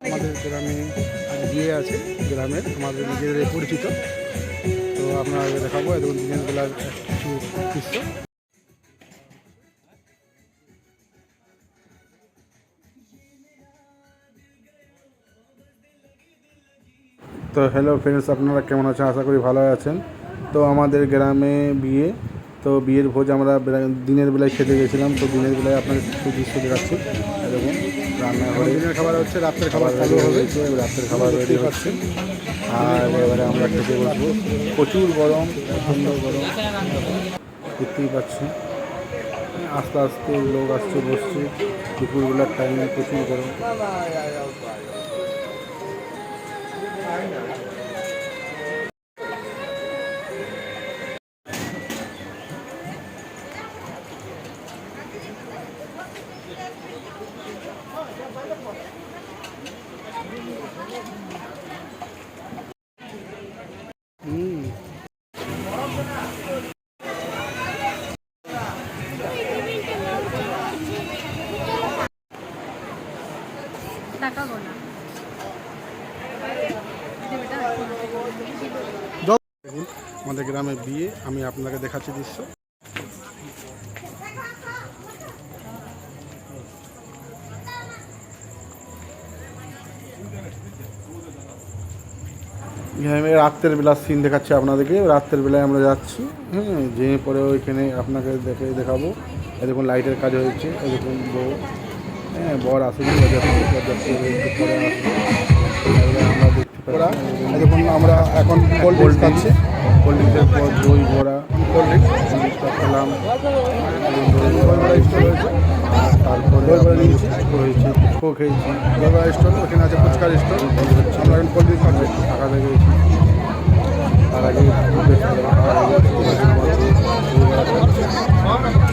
আমাদের গ্রামে বিয়ে আছে, গ্রামের আমাদের নিজেদের পরিচিত। তো আপনারা দেখাবো এবং দিনের বেলার কিছু দৃশ্য। তো হ্যালো ফ্রেন্ডস, আপনারা কেমন আছেন? আশা করি ভালো আছেন। তো আমাদের গ্রামে বিয়ে, তো বিয়ের ভোজ আমরা দিনের বেলায় খেতে গেছিলাম। তো দিনের বেলায় আপনাদের কিছু দৃশ্য দেখাচ্ছি। এরকম রান্নাঘরে দিনের খাবার হচ্ছে, রাত্রের খাবার চালু হয়েছে, রাত্রের খাবার রেডি হচ্ছে। আর এবারে আমরা খেতে বসবো। প্রচুর গরম, প্রচণ্ড গরম, দেখতেই পাচ্ছি। আস্তে আস্তে লোক আসছে, বসছে। দুপুরবেলার টাইমে প্রচুর গরম। দেখুন আমাদের গ্রামে বিয়ে, আমি আপনাকে দেখাচ্ছি দৃশ্য। রাত্রের বেলার সিন দেখাচ্ছি আপনাদেরকে। রাত্রের বেলায় আমরা যাচ্ছি, হ্যাঁ, যেয়ে পরে ওইখানে আপনাকে দেখাবো। এরকম লাইটের কাজ হয়েছে, এরকম বউ, হ্যাঁ, বর আসেনি, পরে আসবে। আমরা দেখতে পাচ্ছি দেখুন আমরা এখন কোল্ড ড্রিঙ্কস খাচ্ছি। কোল্ড ড্রিঙ্কসের পর দই বড়া, কোল্ড ড্রিঙ্কসটা খেলাম। তারপরে হয়েছে ফুচকো খেয়েছি, দই বড়া স্টল, ওখানে আছে ফুচকার স্টল। আমরা এখন কোল্ড ড্রিঙ্কস খাচ্ছি, টাকা লেগেছি। তার আগে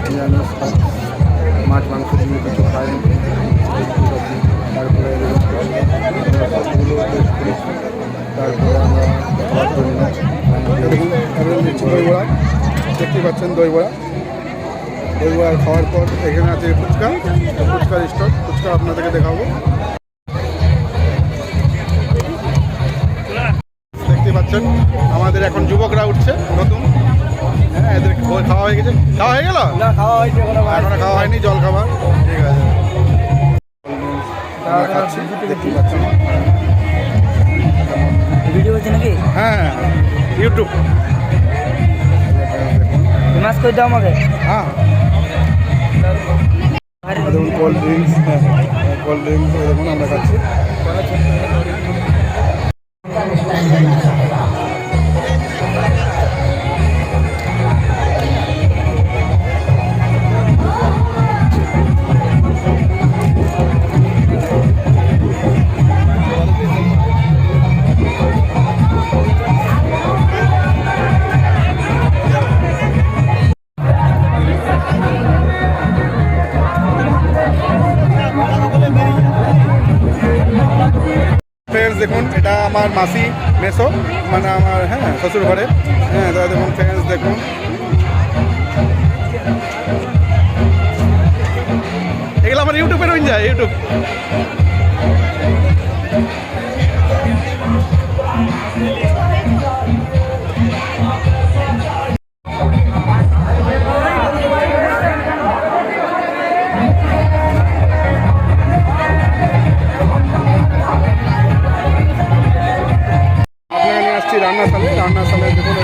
নিরামিষ মাছ মাংস দিয়ে কিছু খাইনি। তারপরে তারপরে আমরা দই বড়া দেখতে পাচ্ছেন। দই বড়া খাওয়ার পর এখানে আছে ফুচকা, ফুচকার স্টল। ফুচকা আপনাদেরকে দেখাবো। দেখতে পাচ্ছেন আমাদের এখন যুবকরা উঠছে নতুন, হ্যাঁ, এদের খাওয়া হয়ে গেছে। খাওয়া হয়ে গেল? না, খাওয়া হয়নি, এখনো খাওয়া হয়নি, জল খাবার। ঠিক আছে, খাচ্ছি, দেখতে পাচ্ছি। ভিডিও হচ্ছে নাকি? হ্যাঁ, ইউটিউব মাছ করে দাও আমাকে। হ্যাঁ, দেখুন কোল্ড ড্রিঙ্কস, দেখুন আমরা খাচ্ছি। দেখুন এটা আমার মাসি মেসো, মানে আমার, হ্যাঁ, শ্বশুর ঘরে। হ্যাঁ, দাদা দেখুন ফ্রেন্ডস, দেখুন এগুলো আমার ইউটিউবে রয়ে যায়, ইউটিউব। রান্নাশালে দেখুন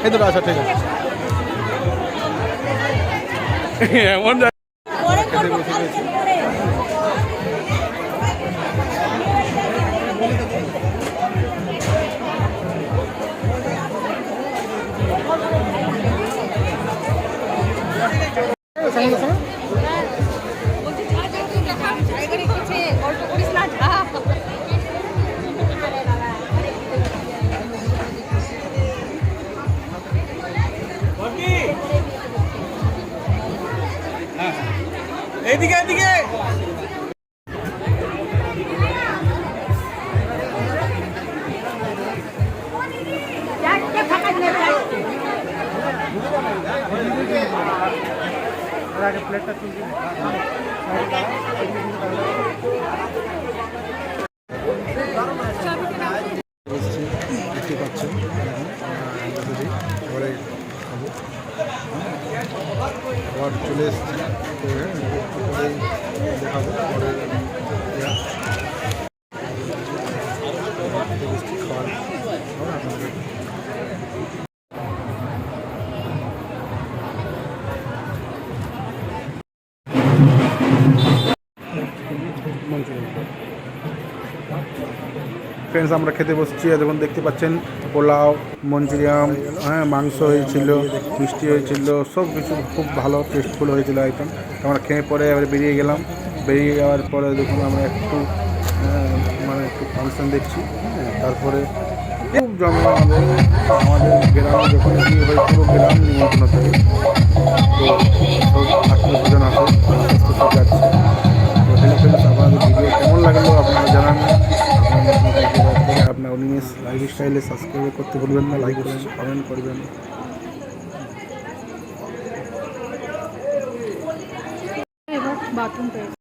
এই দুটো আচ্ছা ঠিক আছে এমন খেতে বসে গেছি এইদিকে এইদিকে দেখতে পাচ্ছেন এবারে খাবো আবার চলে এসছি তো একটু পরেই দেখাবো পরে খাবার আপনাদের ফ্রেন্ডস আমরা খেতে বসছি দেখুন দেখতে পাচ্ছেন পোলাও মঞ্চুরিয়াম হ্যাঁ মাংস হয়েছিল মিষ্টি হয়েছিল সব কিছু খুব ভালো টেস্টফুল হয়েছিল আইটেম আমরা খেয়ে পরে এবার বেরিয়ে গেলাম বেরিয়ে যাওয়ার পরে দেখুন আমরা একটু মানে একটু ফাংশন দেখছি হ্যাঁ তারপরে খুব জমে আমাদের গ্রামে যখন বিয়ে হয় পুরো গ্রাম নিমন্ত্রণ থাকে তো সব আত্মীয় স্বজন আসে সব যাচ্ছে তো হ্যালো ফ্রেন্ডস আপনাদের ভিডিও কেমন লাগলো আপনারা জানান আপনার উনিশ লাইফস্টাইলে সাবস্ক্রাইব করতে ভুলবেন না লাইক করবেন কমেন্ট করবেন বাথরুম পেয়ে